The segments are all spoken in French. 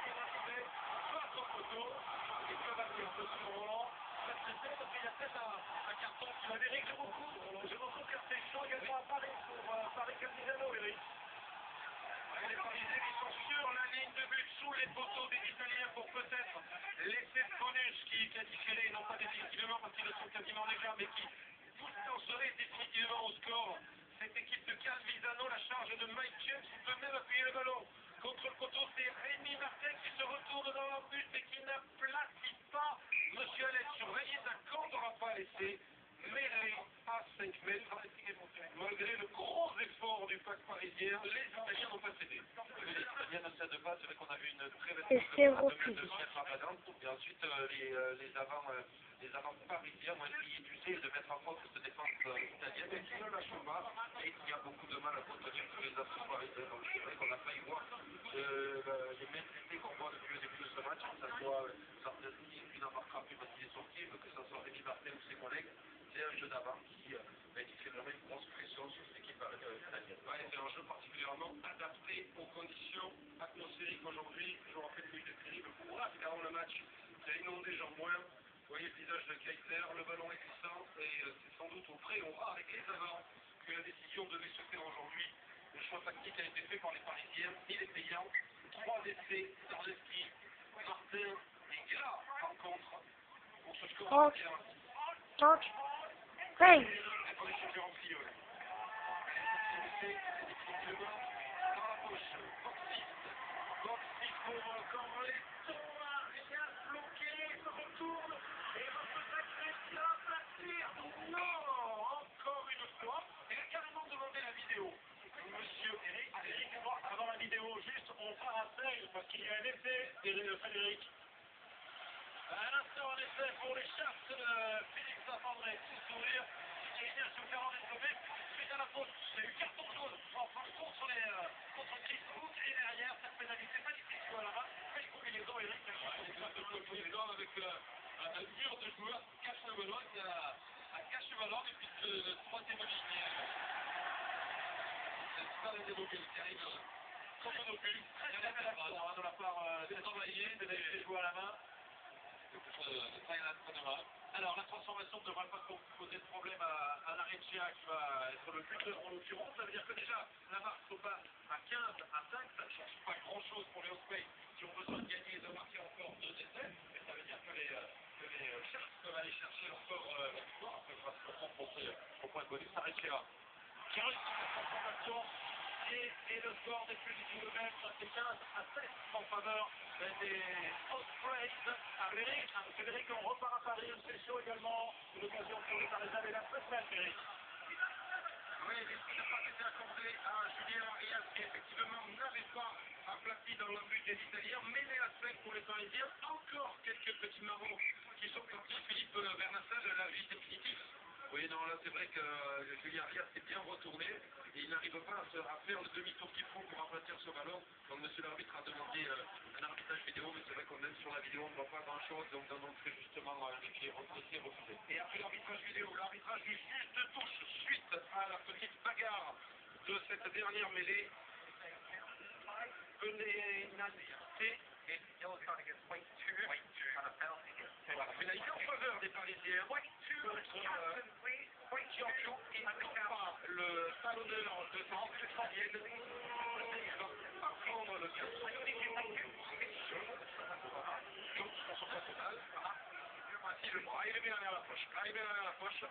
qui est arrivé face au poteau et que va dire de ce moment. Stressé parce qu'il y a peut-être un carton qui va Eric. J'ai beaucoup carté chaud également à Paris pour Paris Cardinalo, Eric. Les Parisiens qui sont sur la ligne de but sous les poteaux des Italiens pour peut-être laisser le bonus qui qualifierait, non pas définitivement parce qu'ils le sont quasiment déjà, mais qui distancerait définitivement au score cette équipe de Calvisano. La charge de Mike James qui peut même appuyer le ballon contre le poteau. C'est Rémi Martin qui se retourne dans leur but mais qui n'applatit pas. Monsieur Allen, surveillez d'accord, n'aura pas laissé mêler à 5 mètres. Malgré le gros effort du pack parisien, les Italiens n'ont pas cédé. Les Italiens ne cèdent pas, c'est vrai qu'on a vu une très belle de et ensuite les avants parisiens ont essayé d'user et de mettre en faute cette défense italienne et qui ne lâche pas et qui a beaucoup de mal à contenir tous les assauts parisiens. Donc c'est vrai qu'on a failli voir les mêmes effets qu'on voit depuis le début de ce match, que ce soit Sardelli qui n'a pas frappé parce qu'il est sorti, que ce soit Rémi Martin ou ses collègues. C'est un jeu d'avant qui fait vraiment une grosse pression sur cette équipe italienne. Ouais, c'est un jeu particulièrement adapté aux conditions atmosphériques aujourd'hui. Je vous rappelle qu'il y a eu de terribles courages avant le match qui a inondé Jean-Bouin. Vous voyez le visage de Kaiser, le ballon est glissant et c'est sans doute au pré, au rare avec les avants que la décision devait se faire aujourd'hui. Le choix tactique a été fait par les Parisiens, il est payant. 3 essais, Sardelli, Martin et Gras rencontre pour ce score. Hey. Avant la vidéo, juste on part à sel parce qu'il y a un essai, Frédéric. Un instant, en effet, pour les chasses de Félix Saint-André, sous sourire, qui est bien sur 40 mètres, suite à la faute. Il y a eu carton jaune en fin de course contre Chris Hook et derrière, cette pénalité magnifique à la main. Belle combinaison, Eric. Exactement, une combinaison avec un mur de joueurs qui cache le ballon, à cache le ballon, et puis le troisième ligne. C'est pas la démobile qui arrive. Comme un opus, très belle action de la part des envoyés, des joueurs à la main. Alors la transformation ne devra pas poser de problème à la Regia qui va être le buteur en l'occurrence. Ça veut dire que déjà la marque se passe à 15 à 5. Ça ne change pas grand chose pour les Ospreys qui ont besoin de gagner et de marquer encore 2 essais. Mais ça veut dire que les Sharks peuvent aller chercher encore la victoire. Après, il va se confronter au point de bonus à Regia qui réussit cette transformation. Et le score n'est plus du tout le même, ça fait 15 à 7 en faveur des Ospreys. Frédéric, on repart à Paris, c'est chaud également, l'occasion pour les Parisiens et la semaine, Frédéric. Oui, l'esprit n'a pas été accordé à Julien Arias qui effectivement n'avait pas aplati dans le but des Italiens, mais les aspects pour les Parisiens, encore quelques petits marrons qui sont partis. Philippe Vernassel, la vie définitive. Oui, non, là c'est vrai que Julien Arias s'est bien retourné et il n'arrive pas à faire le demi-tour qu'il faut pour aplatir ce ballon. Donc monsieur l'arbitre a demandé un arbitrage vidéo, mais c'est vrai qu'on même sur la vidéo on ne voit pas grand-chose, donc on montrait justement l'effet refusé. Et après l'arbitrage vidéo, l'arbitrage du juge de touche suite à la petite bagarre de cette dernière mêlée. Pénalité. Pénalité en faveur des Parisiens. Giorgio et pas le talonneur de Saint-Étienne. Il va pas prendre le carton. Donc, sur son personnel. Le bras, il est bien à la poche.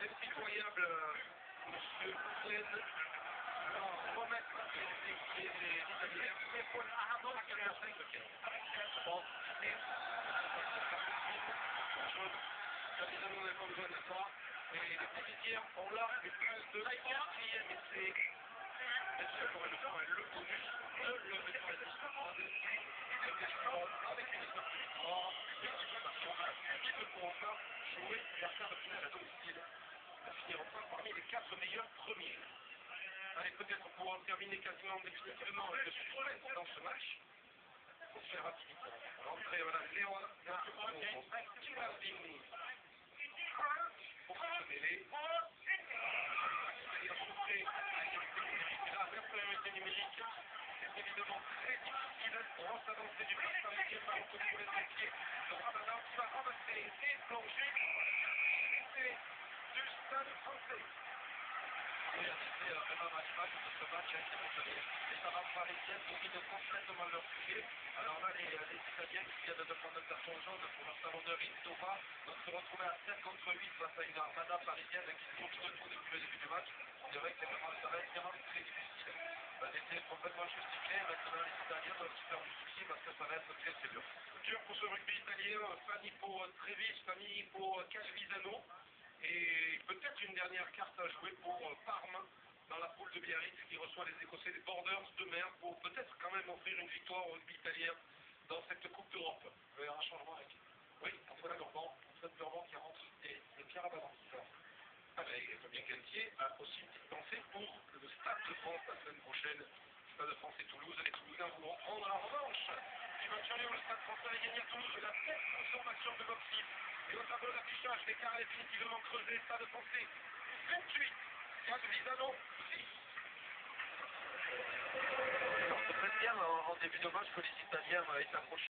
Impitoyable, monsieur Glenn. Remettre les Italiens. Mais pour Arnaud, qui est à 5 de 15. Bon, Capitaine, on n'a pas besoin de ça. Et les Parisiens ont là une place de 4e essai. Bien sûr, pour le faire, le bonus ne le met pas avec une histoire de victoire, une équipation qui ne pourront pas jouer la quart de finale à domicile. Ne finiront pas parmi les 4 meilleurs premiers. Allez, peut-être pour pouvoir terminer quasiment définitivement le suspense dans ce match. Il faut se faire rapidement. L'entrée, voilà, Léon Tivardini. Pour se mêler. C'est-à-dire souffler à une priorité numérique. C'est évidemment très difficile. Grosse avancée du passe parisien par Anthony Brezetti. Le Ramadin qui va ramasser et plonger. C'est du Stade Français. Oui, en effet, vraiment un match de ce match qui va se dire. Les savants parisiens dominent complètement leur sujet. Alors là, les Italiens qui viennent de prendre un carton jaune pour leur talonnerie plutôt bas, donc se retrouver à 7 contre 8 face à une armada parisienne qui domine tout depuis le début du match. C'est vrai que ça va être vraiment très difficile. C'était complètement justifié. Maintenant, les Italiens doivent se faire du souci parce que ça va être très très dur. Dur pour ce rugby italien. Fanny pour Trevis, Fanny pour Calvisano. Et peut-être une dernière carte à jouer pour Parme dans la poule de Biarritz qui reçoit les Écossais des Borders demain pour peut-être quand même offrir une victoire au rugby italien dans cette Coupe d'Europe. Il va y avoir un changement avec. Oui, Antoine Durban qui rentre et Pierre Abadance. Ah ben, Fabien Galtier a aussi une petite pensée pour le Stade de France la semaine prochaine. Stade de France et Toulouse. Les Toulousains voudront prendre la revanche du match aller où le Stade français a gagné à Toulouse. La tête transformation de Bob 6. Et au tableau d'affichage, l'écart est définitivement creusé. Stade français 28. Calvisano 6. C'est très bien en début de match que les Italiens aient approché.